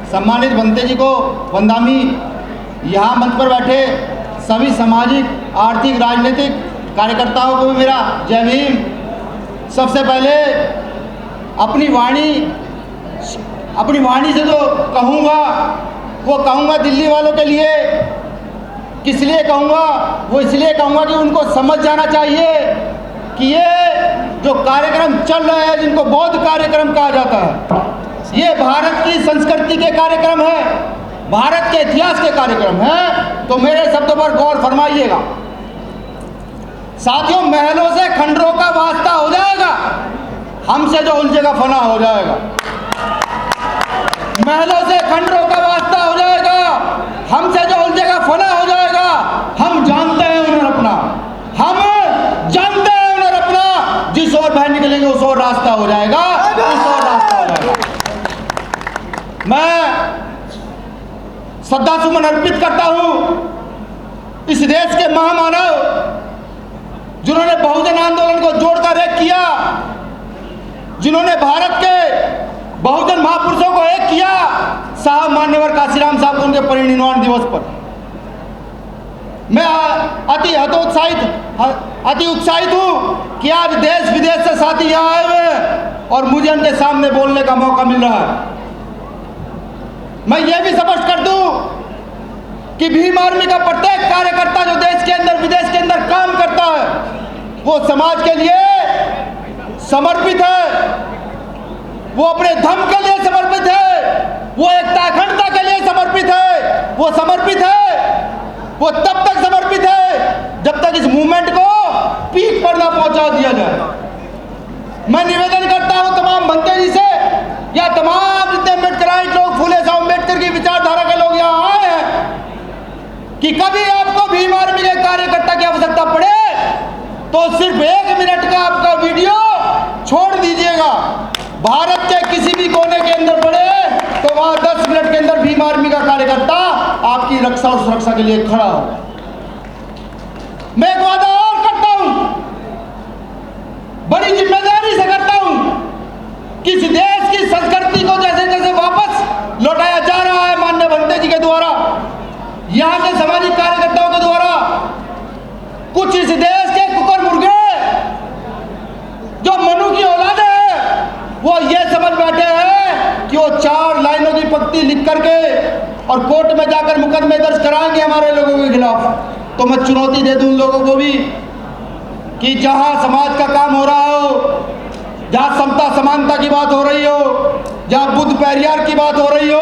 सम्मानित बनते जी को वंदामी, यहाँ मंच पर बैठे सभी सामाजिक, आर्थिक, राजनीतिक कार्यकर्ताओं को भी मेरा जय भीम। सबसे पहले अपनी वाणी से जो कहूँगा वो कहूँगा दिल्ली वालों के लिए। किस लिए कहूँगा? वो इसलिए कहूँगा कि उनको समझ जाना चाहिए कि ये जो कार्यक्रम चल रहे हैं, जिनको बौद्ध कार्यक्रम कहा जाता है, ये भारत की संस्कृति के कार्यक्रम है, भारत के इतिहास के कार्यक्रम है। तो मेरे शब्दों पर गौर फरमाइएगा। साथियों, महलों से खंडरों का वास्ता हो जाएगा, हमसे जो उलझेगा फना हो जाएगा। महलों से खंडरों का वास्ता हो जाएगा, हमसे जो उलझेगा फना हो जाएगा। हम जानते हैं उन्हें अपना, हम जानते हैं उन्हें अपना। जिस ओर बह निकलेंगे उस ओर रास्ता हो जाएगा, उस ओर रास्ता हो जाएगा। मैं श्रद्धा सुमन अर्पित करता हूं इस देश के महामानव जिन्होंने बहुजन आंदोलन को जोड़कर एक किया, जिन्होंने भारत के बहुजन महापुरुषों को एक किया। साहब मान्यवर काशीराम साहब उनके परिनिर्वाण दिवस पर मैं अति उत्साहित हूं कि आज देश विदेश से साथी यहाँ आए हुए हैं और मुझे उनके सामने बोलने का मौका मिल रहा है। मैं ये भी स्पष्ट कर दूं कि भीम आर्मी का प्रत्येक कार्यकर्ता जो देश के अंदर विदेश के अंदर काम करता है, वो समाज के लिए समर्पित है, वो अपने धर्म के लिए समर्पित है, वो एकता अखंडता के लिए समर्पित है। वो समर्पित है, वो तब तक समर्पित है जब तक इस मूवमेंट को पीक पर ना पहुंचा दिया जाए। मैं निवेदन करता हूं तमाम बनते जी से या तमाम जितने अम्बेडकराइट लोग, फूले साहब अम्बेडकर की विचारधारा के लोग यहाँ आए हैं कि कभी आपको भीम आर्मी के कार्यकर्ता की आवश्यकता पड़े तो सिर्फ 1 मिनट का आपका वीडियो छोड़ दीजिएगा। भारत के किसी भी कोने के अंदर पड़े तो वहां 10 मिनट के अंदर भीम आर्मी का कार्यकर्ता आपकी रक्षा और सुरक्षा के लिए खड़ा हो। मैं एक वादा और करता हूं, बड़ी जिम्मेदारी से करता हूं कि इस देश की संस्कृति को जैसे जैसे वापस लौटाया जा रहा है माननीय बनते जी के द्वारा, यहाँ के सामाजिक कार्यकर्ताओं के द्वारा, कुछ इस देश के कुकर मुर्गे जो मनु की औलाद है वो ये समझ बैठे हैं कि वो 4 लाइनों की पंक्ति लिख करके और कोर्ट में जाकर मुकदमे दर्ज कराएंगे हमारे लोगों के खिलाफ। तो मैं चुनौती दे दूं उन लोगों को भी कि जहां समाज का काम हो रहा हो, जहां समता समानता की बात हो रही हो, जहां बुद्ध पेरियार की बात हो रही हो,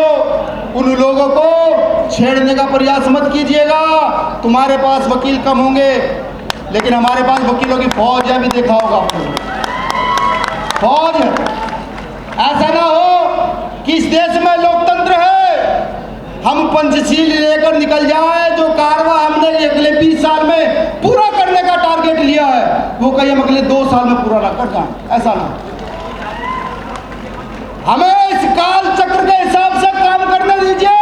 उन लोगों को छेड़ने का प्रयास मत कीजिएगा। तुम्हारे पास वकील कम होंगे लेकिन हमारे पास वकीलों की फौज है, भी देखा होगा आपने, फौज है। ऐसा ना हो कि इस देश में लोकतंत्र है, हम पंचशील लेकर निकल जाए, जो कारवा हमने अगले 20 साल में पूरा करने का टारगेट लिया है वो कहीं हम अगले 2 साल में पूरा ना कर जाए। ऐसा ना, हमें इस काल चक्र के हिसाब से काम करने दीजिए।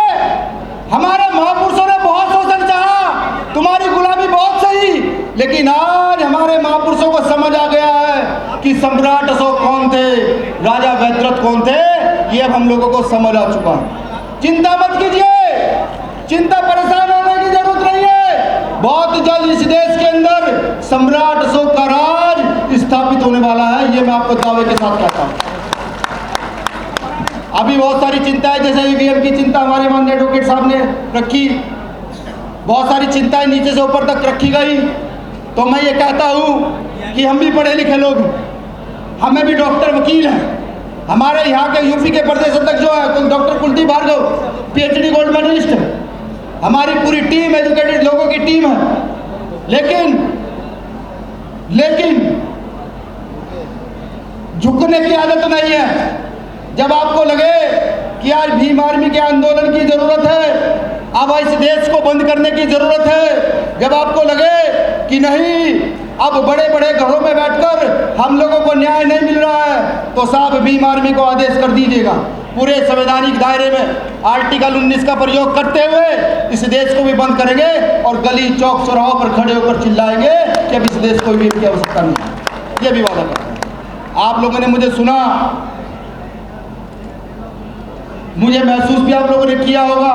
हमारे महापुरुषों ने बहुत शोषण चाहा, तुम्हारी गुलामी बहुत सही, लेकिन आज हमारे महापुरुषों को समझ आ गया है कि सम्राट अशोक कौन थे, राजा वैद्रथ कौन थे, ये अब हम लोगों को समझ आ चुका है। चिंता मत कीजिए, चिंता परेशान होने की जरूरत नहीं है। बहुत जल्द इस देश के अंदर सम्राट अशोक का राज स्थापित होने वाला है, ये मैं आपको दावे के साथ कहता हूँ। अभी बहुत सारी चिंताएं, जैसे ईवीएम की चिंता हमारे माननीय एडवोकेट साहब ने रखी, बहुत सारी चिंताएं नीचे से ऊपर तक रखी गई। तो मैं ये कहता हूँ कि हम भी पढ़े लिखे लोग हैं, हमें भी डॉक्टर वकील हैं। हमारे यहाँ के यूपी के प्रदेश अध्यक्ष जो है doctor Kuldeep Bhargav PhD gold medalist है, हमारी पूरी टीम एजुकेटेड लोगों की टीम है। लेकिन झुकने की आदत नहीं है। जब आपको लगे कि आज भीम आर्मी के आंदोलन की जरूरत है, अब इस देश को बंद करने की जरूरत है, जब आपको लगे कि नहीं अब बड़े बड़े घरों में बैठकर हम लोगों को न्याय नहीं मिल रहा है, तो साहब भीम आर्मी को आदेश कर दीजिएगा। पूरे संवैधानिक दायरे में आर्टिकल 19 का प्रयोग करते हुए इस देश को भी बंद करेंगे और गली चौक चौराहों पर खड़े होकर चिल्लाएंगे कि अब इस देश को भी की आवश्यकता नहीं है। ये भी वादा करते हैं। आप लोगों ने मुझे सुना मुझे महसूस भी आप लोगों ने किया होगा,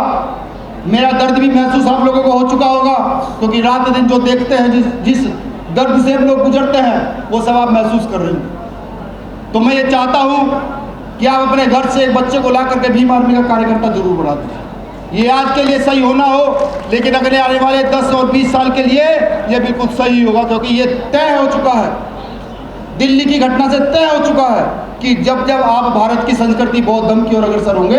मेरा दर्द भी महसूस आप लोगों को हो चुका होगा, क्योंकि रात दिन जो देखते हैं, जिस दर्द से हम लोग गुजरते हैं, वो सब आप महसूस कर रहे हैं। तो मैं ये चाहता हूँ कि आप अपने घर से एक बच्चे को ला करके भीम आर्मी का कार्यकर्ता जरूर बना दें। ये आज के लिए सही होना हो, लेकिन अगले आने वाले 10 और 20 साल के लिए ये बिल्कुल सही होगा, क्योंकि ये तय हो चुका है, दिल्ली की घटना से तय हो चुका है कि जब जब आप भारत की संस्कृति बौद्ध धर्म की ओर अग्रसर होंगे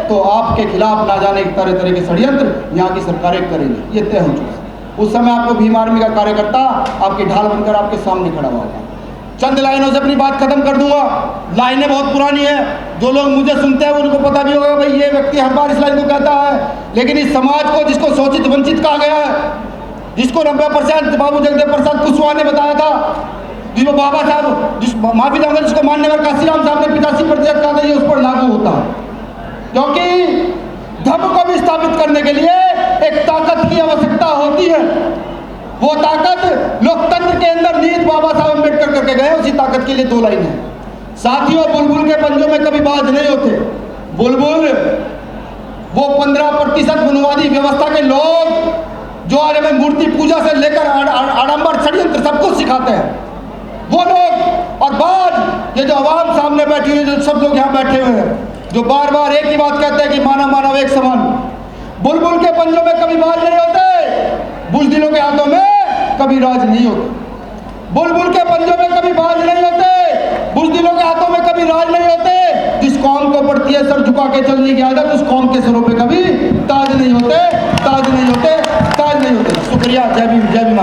तो आपके खिलाफ ना जाने तरह तरह के षड्यंत्र यहाँ की सरकारें करेंगी। ये तय हो चुका है। उस समय आपको भीम आर्मी का कार्यकर्ता आपकी ढाल बनकर आपके सामने खड़ा होगा। चंद लाइनों से अपनी बात खत्म कर दूंगा। लाइनें बहुत पुरानी है, जो लोग मुझे सुनते हैं उनको पता भी होगा भाई ये व्यक्ति हर बार इस लाइन को कहता है, लेकिन इस समाज को जिसको शोषित वंचित कहा गया है, जिसको 90% बाबू जगदेव प्रसाद कुशवाहा ने बताया था, जिसको बाबा साहब माफी चाहूंगा, जिसको मान्यवर काशीराम साहब ने 85% कहा था, ये उस पर लागू होता है। क्योंकि धर्म को भी स्थापित करने के लिए एक ताकत की आवश्यकता होती है। वो ताकत लोकतंत्र के अंदर निहित बाबा साहब अम्बेडकर करके गए। उसी ताकत के लिए 2 लाइन है। साथियों, बुलबुल के पंजों में कभी बाज नहीं होते। बुलबुल वो 15% मनवादी व्यवस्था के लोग जो आज हमें मूर्ति पूजा से लेकर आडंबर षड्यंत्र सब कुछ सिखाते हैं, वो लोग। और बाज ये जो आवाम सामने बैठी हुई, जो सब लोग यहाँ बैठे हुए हैं, जो बार बार एक ही बात कहते हैं कि मानव मानव एक समान। बुलबुल के पंजों में कभी बाज नहीं होते, बुज़दिलों के हाथों में कभी राज नहीं होते। बुलबुल के पंजों में कभी बाज नहीं होते, बुज़दिलों के हाथों में कभी राज नहीं होते। जिस कौम को पड़ती है सर झुका के चलने की आदत, उस कौम के सरों पे कभी ताज नहीं होते, ताज नहीं होते, ताज नहीं होते। शुक्रिया। जय भीम, जय भीम।